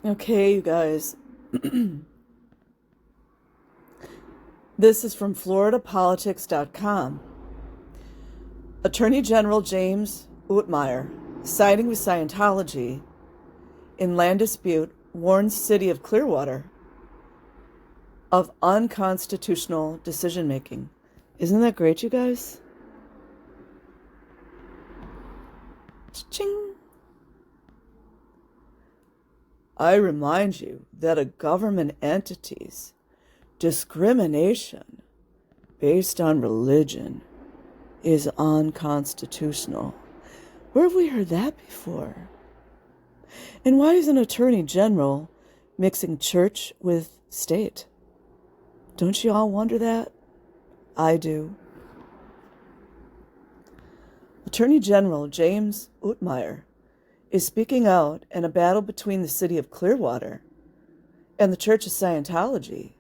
Okay, you guys. This is from floridapolitics.com. Attorney General James Ootmeyer, siding with Scientology in land dispute, warns city of Clearwater of unconstitutional decision-making. Isn't that great, you guys? Ching. I remind you that a government entity's discrimination based on religion is unconstitutional. Where have we heard that before? And why is an attorney general mixing church with state? Don't you all wonder that? I do. Attorney General James Ootmeyer is speaking out in a battle between the city of Clearwater and the Church of Scientology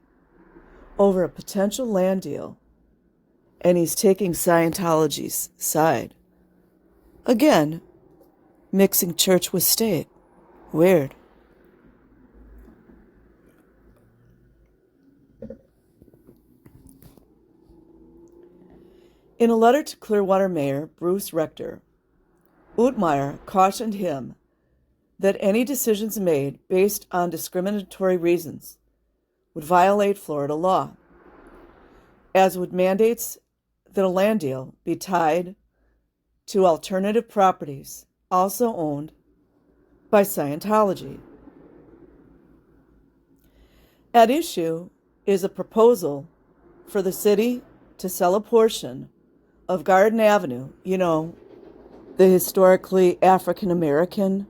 over a potential land deal, and he's taking Scientology's side. Again, mixing church with state. Weird. In a letter to Clearwater Mayor Bruce Rector, Ootmeyer cautioned him that any decisions made based on discriminatory reasons would violate Florida law, as would mandates that a land deal be tied to alternative properties also owned by Scientology. At issue is a proposal for the city to sell a portion of Garden Avenue, the historically African American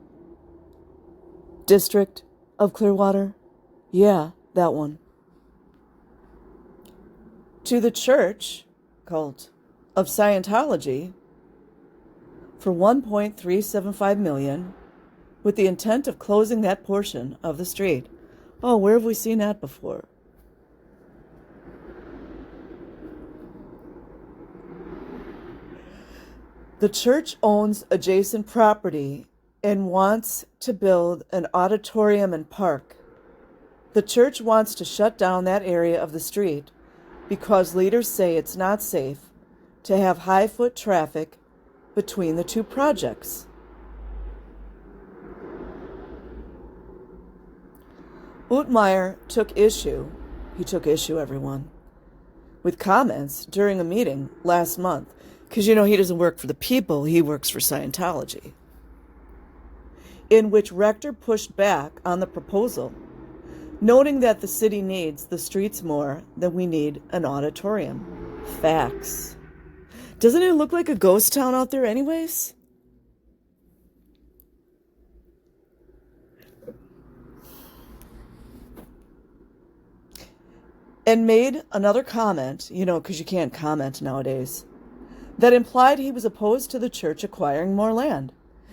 district of Clearwater. Yeah, that one. To the church cult of Scientology for $1.375 million, with the intent of closing that portion of the street. Oh, where have we seen that before? The church owns adjacent property and wants to build an auditorium and park. The church wants to shut down that area of the street because leaders say it's not safe to have high foot traffic between the two projects. Ootmeyer took issue, everyone, with comments during a meeting last month. Because, he doesn't work for the people, he works for Scientology, in which Rector pushed back on the proposal, noting that the city needs the streets more than we need an auditorium. Facts. Doesn't it look like a ghost town out there anyways? And made another comment, because you can't comment nowadays, that implied he was opposed to the church acquiring more land,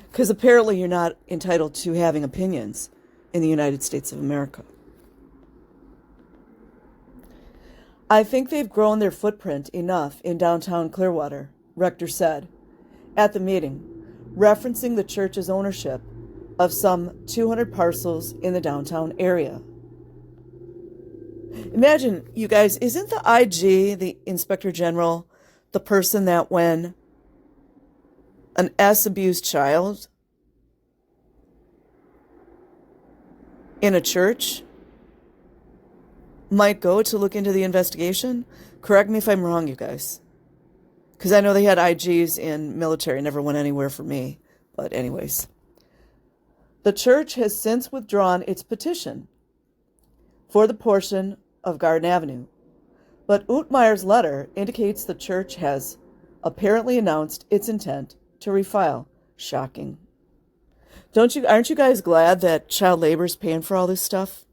because apparently you're not entitled to having opinions in the United States of America. I think they've grown their footprint enough in downtown Clearwater, Rector said at the meeting, referencing the church's ownership of some 200 parcels in the downtown area. Imagine, you guys, isn't the IG, the Inspector General, the person that when an abused child in a church might go to look into the investigation? Correct me if I'm wrong, you guys. Because I know they had IGs in military, never went anywhere for me. But anyways. The church has since withdrawn its petition for the portion of Garden Avenue. But Ootmeyer's letter indicates the church has apparently announced its intent to refile. Shocking. Aren't you guys glad that child labor is paying for all this stuff?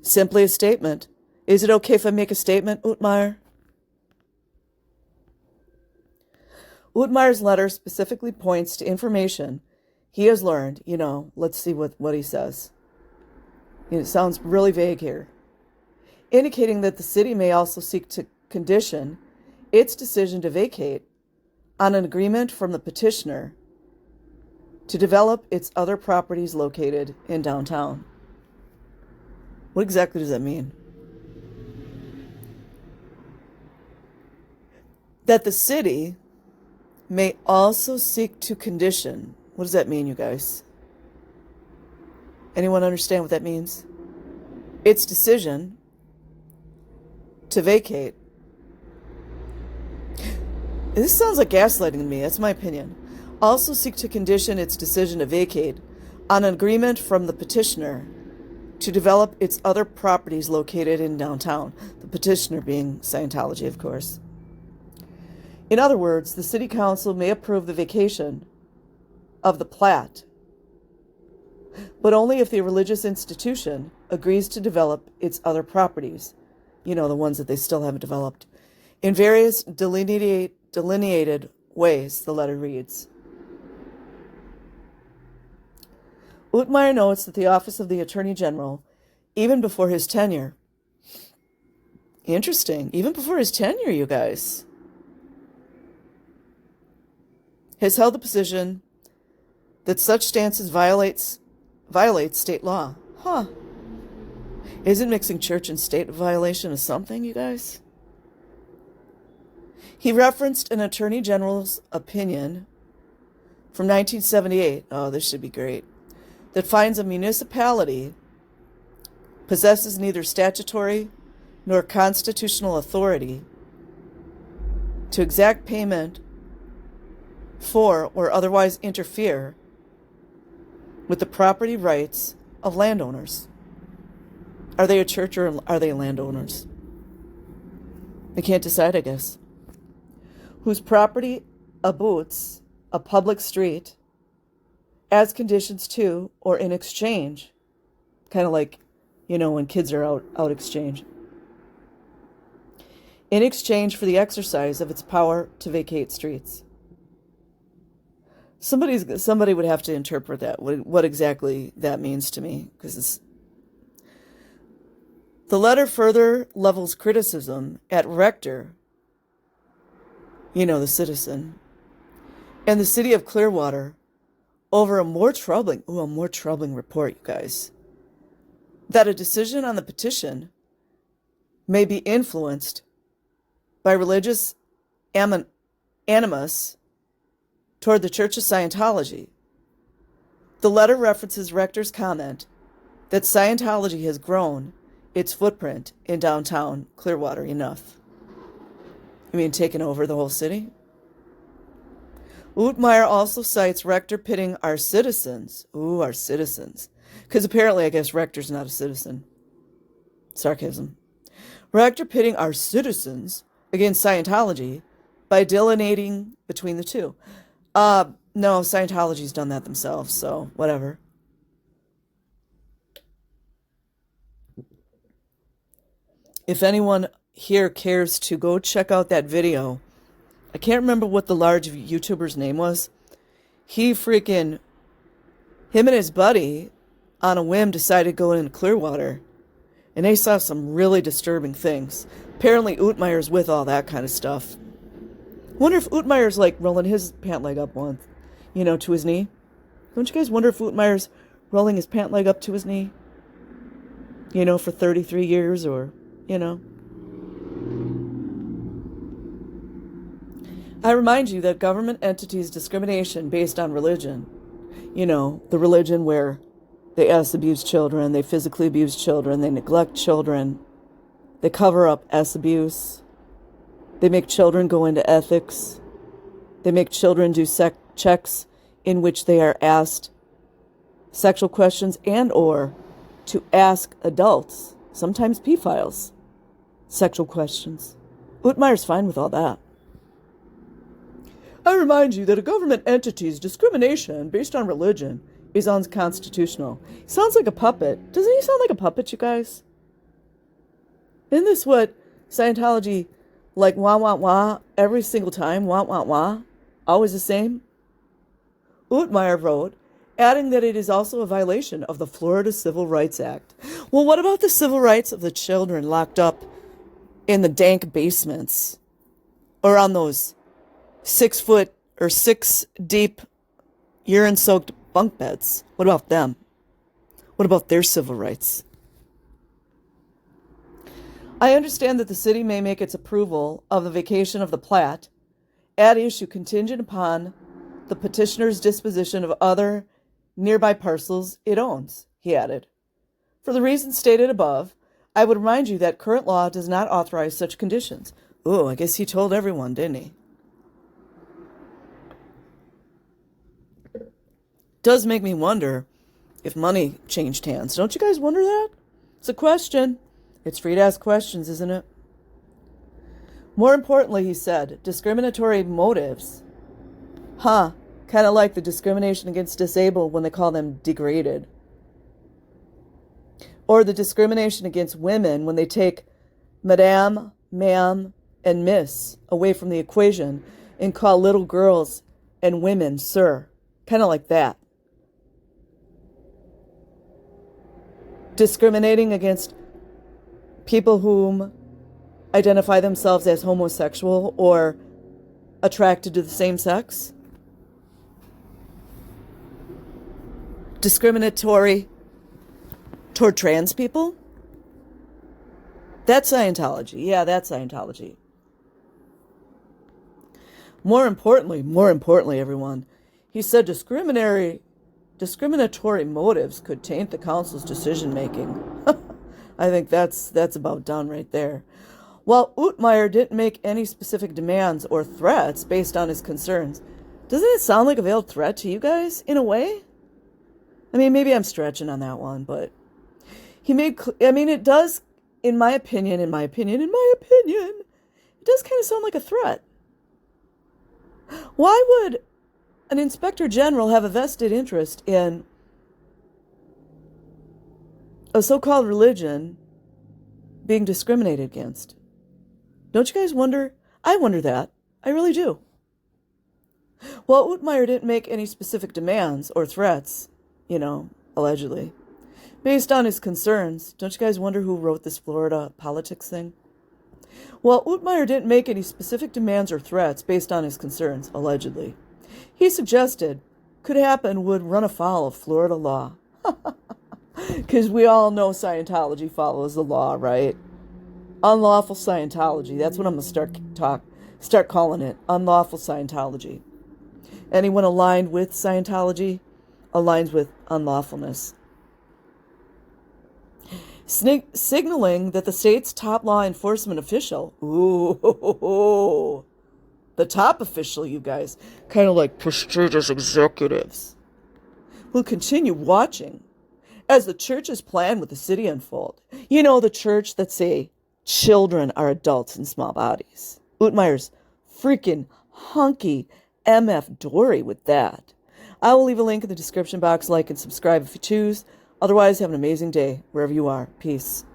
Simply a statement. Is it okay if I make a statement, Ootmeyer? Ootmeyer's letter specifically points to information he has learned. Let's see what he says. It sounds really vague here. Indicating that the city may also seek to condition its decision to vacate on an agreement from the petitioner to develop its other properties located in downtown. What exactly does that mean? That the city may also seek to condition. What does that mean, you guys? Anyone understand what that means? Its decision to vacate. This sounds like gaslighting to me. That's my opinion. Also seek to condition its decision to vacate on an agreement from the petitioner to develop its other properties located in downtown. The petitioner being Scientology, of course. In other words, the city council may approve the vacation of the plat, but only if the religious institution agrees to develop its other properties, the ones that they still haven't developed, in various delineated ways, the letter reads. Utmeyer notes that the office of the Attorney General, even before his tenure, interesting, even before his tenure, you guys, has held the position that such stances violates state law. Huh. Isn't mixing church and state a violation of something, you guys? He referenced an Attorney General's opinion from 1978, oh, this should be great, that finds a municipality possesses neither statutory nor constitutional authority to exact payment for or otherwise interfere with the property rights of landowners. Are they a church or are they landowners? They can't decide, I guess. Whose property abuts a public street as conditions to or in exchange, kind of like, when kids are out exchange, in exchange for the exercise of its power to vacate streets. Somebody would have to interpret that, what exactly that means to me, because the letter further levels criticism at Rector, the citizen, and the city of Clearwater over a more troubling report, you guys, that a decision on the petition may be influenced by religious animus toward the Church of Scientology. The letter references Rector's comment that Scientology has grown its footprint in downtown Clearwater enough. Taking over the whole city? Utmeyer also cites Rector pitting our citizens. Our citizens. Because apparently, I guess, Rector's not a citizen. Sarcasm. Rector pitting our citizens against Scientology by delineating between the two. No, Scientology's done that themselves, so whatever. If anyone here cares to go check out that video, I can't remember what the large YouTuber's name was. Him and his buddy, on a whim, decided to go into Clearwater, and they saw some really disturbing things. Apparently, Utmeyer's with all that kind of stuff. Wonder if Utmeyer's rolling his pant leg up once, to his knee. Don't you guys wonder if Utmeyer's rolling his pant leg up to his knee? For 33 years or, I remind you that government entities' discrimination based on religion, the religion where they abuse children, they physically abuse children, they neglect children, they cover up abuse, they make children go into ethics, they make children do checks in which they are asked sexual questions and or to ask adults, sometimes pedophiles, sexual questions. Utmeyer's fine with all that. I remind you that a government entity's discrimination based on religion is unconstitutional. He sounds like a puppet. Doesn't he sound like a puppet, you guys? Isn't this what Scientology, wah, wah, wah, every single time, wah, wah, wah, always the same? Utmeyer wrote, adding that it is also a violation of the Florida Civil Rights Act. Well, what about the civil rights of the children locked up in the dank basements or on those 6 foot or 6 deep urine-soaked bunk beds? What about them? What about their civil rights? I understand that the city may make its approval of the vacation of the plat at issue contingent upon the petitioner's disposition of other nearby parcels it owns, he added. For the reasons stated above, I would remind you that current law does not authorize such conditions. Oh, I guess he told everyone, didn't he? Does make me wonder if money changed hands. Don't you guys wonder that? It's a question. It's free to ask questions, isn't it? More importantly, he said, discriminatory motives. Kind of like the discrimination against disabled when they call them degraded. Or the discrimination against women when they take madame, ma'am, and miss away from the equation and call little girls and women sir. Kind of like that. Discriminating against people whom identify themselves as homosexual or attracted to the same sex. Discriminatory toward trans people. That's Scientology. Yeah, that's Scientology. More importantly, everyone, he said discriminatory motives could taint the council's decision making. I think that's about done right there. While Ootmeyer didn't make any specific demands or threats based on his concerns, doesn't it sound like a veiled threat to you guys in a way? I mean, maybe I'm stretching on that one, but it does, in my opinion, it does kind of sound like a threat. Why would an inspector general have a vested interest in a so-called religion being discriminated against? Don't you guys wonder? I wonder that. I really do. Well, Ootmeyer didn't make any specific demands or threats, allegedly, based on his concerns. Don't you guys wonder who wrote this Florida politics thing? Well, Ootmeyer didn't make any specific demands or threats based on his concerns, allegedly. He suggested could happen would run afoul of Florida law. Because we all know Scientology follows the law, right? Unlawful Scientology. That's what I'm going to start calling it. Unlawful Scientology. Anyone aligned with Scientology aligns with unlawfulness. Signaling that the state's top law enforcement official, the top official, you guys, kind of like prestigious executives, will continue watching as the church's plan with the city unfold. The church that say children are adults in small bodies. Ootmeyer's freaking hunky MF Dory with that. I will leave a link in the description box. Like and subscribe if you choose. Otherwise, have an amazing day wherever you are. Peace.